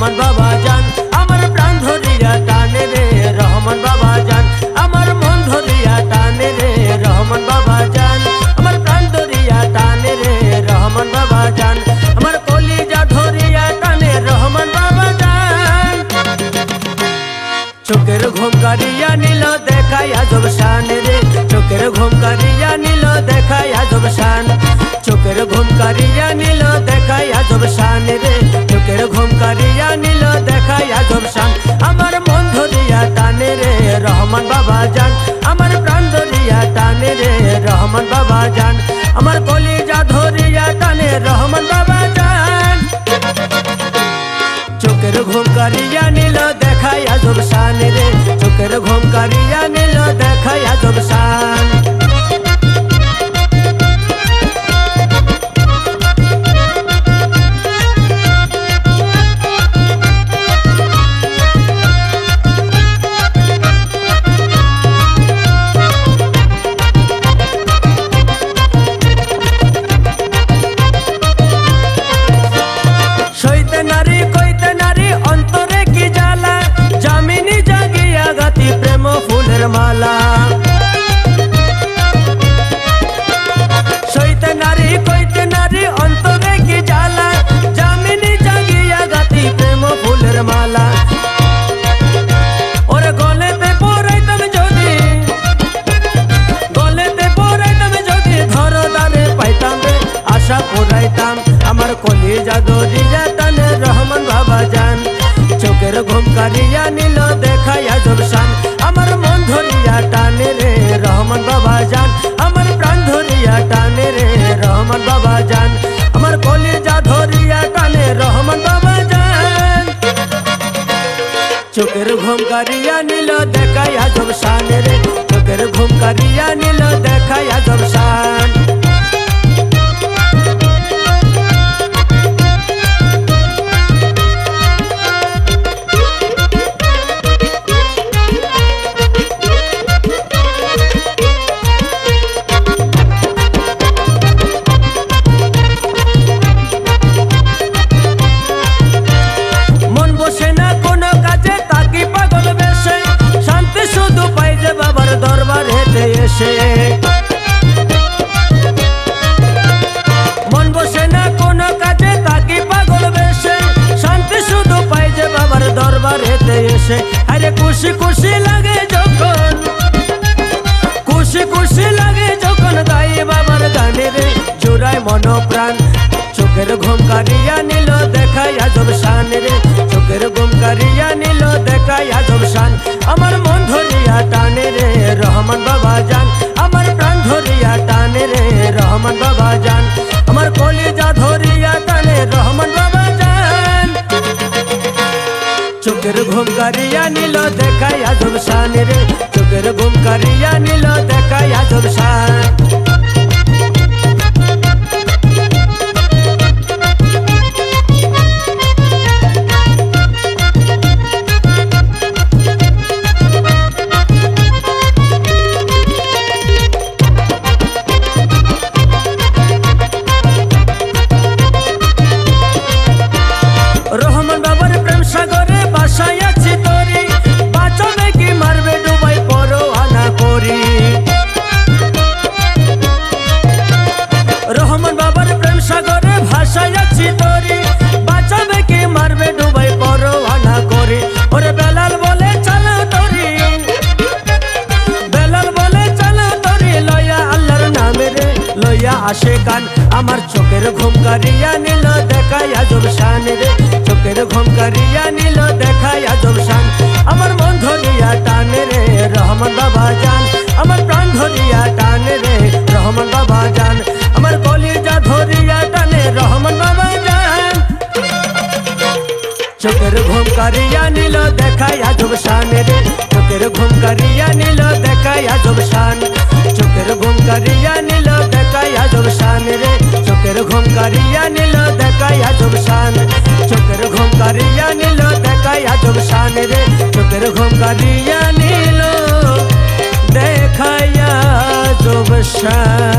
রহমান বাবা জান আমার প্রাণ ধরিয়া টানে রে রহমান বাবা জান আমার মন ধরিয়া টানে রে রহমান বাবা জান আমার প্রাণ ধরিয়া টানে রে রহমান বাবা জান আমার কলিজা ধরিয়া টানে রহমান বাবা জান চোখের ঘুম কারিয়া নিল দেখাই আজব শান রে চোখের ঘুম কারিয়া নিল দেখাই আজব শান চোখের ঘুম কারিয়া নিল দেখাই আজব শান রে চোখের ঘুম কারিয়া নিল দেখাই আজব শান আমার মন ধরিয়া টানে রে রহমান বাবা জান আমার প্রাণ ধরিয়া টানে রে রহমান বাবা জান আমার কলিজা ধরিয়া টানে রহমান বাবা জান চোখের ঘুম কারিয়া নিল দেখাই আজব শান রে চোখের ঘুম কারিয়া নিল দেখাই আজব শান মালা সইতে নারী কইতে নারী অন্তরে কি জ্বালা জামিনী জাগিয়া গাতি প্রেম ফুলের মালা ওরে গলেতে পরাইতাম যদি ধরো দানে পাইতাম রে আশা পুরাইতাম আমার কলিজা দরিয়া টানে রহমান বাবা জান চোখের ঘুম কারিয়া নিল দেখাই আজব শান আমার মন ধরিয়া টানে রে রহমান বাবা জান আমার প্রাণ ধরিয়া টানে রে রহমান বাবা জান আমার কলিজা ধরিয়া টানে রহমান বাবা জান চোখের ঘুম কারিয়া নিল দেখাই আজব শান রে চোখের ঘুম কারিয়া নিল দেখাই আজব শান মন বসে না কোনো কাজে তাকি পাগল বেশে শান্তি শুধু পাই যে বাবার দরবারেতে এসে আরে খুশি খুশি লাগে যখন গাই বাবার গানে রে জোড়ায় মন প্রাণ চোখের ঘুম কারিয়া নিল দেখাই আজব শান রে চোখের ঘুম কারিয়া নিল দেখাই আজব শান আমার মন ধরিয়া টানে রে রহমান বাবা জান আমার প্রাণ ধরিয়া টানে রে রহমান বাবা জান আমার কলিজা ধরিয়া টানে রহমান বাবা জান চোখের ঘুম কারিয়া নিল দেখাই আজব শান রে চোখের ঘুম কারিয়া নিল দেখাই আজব শান রহমান বাবার প্রেম সাগরে বাসায় আছি তোরি বাঁচবে কি মারবে ডুবাই পরোয়ানা করি রহমান বাবার প্রেম সাগরে ভাসায় আছি তোরি বাঁচবে কি মারবে ডুবাই পরোয়ানা করি ওরে বেলাল বলে চালাও তোরি লয়া আল্লাহর নামে রে লইয়া আসে কান আমার চোখের ঘুম কারিয়া নিল দেখাই আজব শান রে চোখের ঘুম কারিয়া নিল দেখাই আজব শান আমার মন ধরিয়া টানে রে রহমান বাবা জান আমার প্রাণ ধরিয়া টানে রে রহমান বাবা জান আমার কলিজা ধরিয়া টানে রহমান বাবা জান চোখের ঘুম কারিয়া নিল দেখাই আজব শান রে চোখের ঘুম কারিয়া নিল দেখাই আজব শান চোখের ঘুম কারিয়া নিল দেখাই আজব শান রে চোখের ঘুম কারিয়া নিল দেখাই আজব শান চোখের ঘুম কারিয়া নিল দেখাই আজব শান রে চোখের ঘুম কারিয়া নিল দেখাই আজব শান।